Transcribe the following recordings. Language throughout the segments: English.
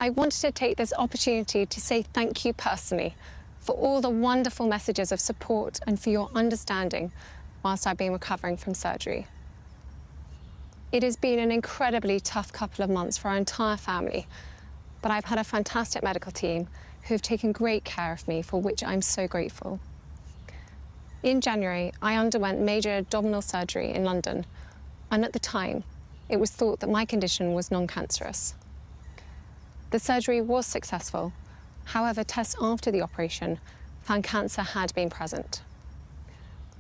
I wanted to take this opportunity to say thank you personally for all the wonderful messages of support and for your understanding whilst I've been recovering from surgery. It has been an incredibly tough couple of months for our entire family, but I've had a fantastic medical team who have taken great care of me, for which I'm so grateful. In January, I underwent major abdominal surgery in London, and at the time, it was thought that my condition was non-cancerous. The surgery was successful. However, tests after the operation found cancer had been present.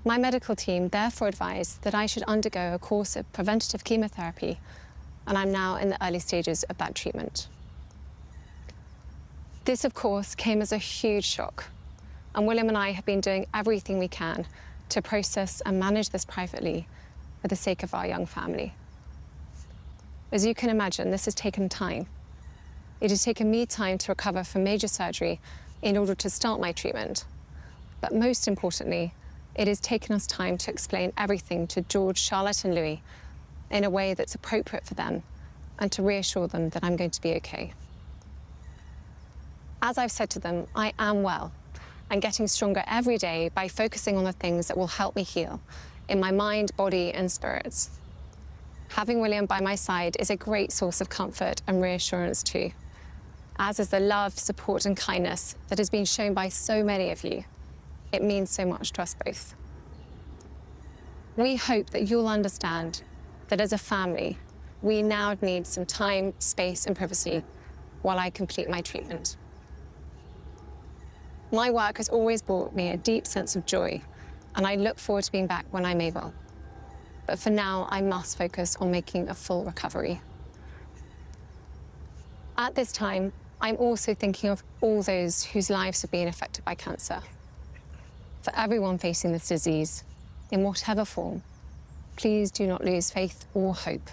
My medical team therefore advised that I should undergo a course of preventative chemotherapy, and I'm now in the early stages of that treatment. This, of course, came as a huge shock, and William and I have been doing everything we can to process and manage this privately for the sake of our young family. As you can imagine, this has taken time. It has taken me time to recover from major surgery in order to start my treatment. But most importantly, it has taken us time to explain everything to George, Charlotte and Louis in a way that's appropriate for them and to reassure them that I'm going to be okay. As I've said to them, I am well and getting stronger every day by focusing on the things that will help me heal in my mind, body and spirits. Having William by my side is a great source of comfort and reassurance too, as is the love, support and kindness that has been shown by so many of you. It means so much to us both. We hope that you'll understand that as a family, we now need some time, space and privacy while I complete my treatment. My work has always brought me a deep sense of joy, and I look forward to being back when I'm able. But for now, I must focus on making a full recovery. At this time, I'm also thinking of all those whose lives have been affected by cancer. For everyone facing this disease, in whatever form, please do not lose faith or hope.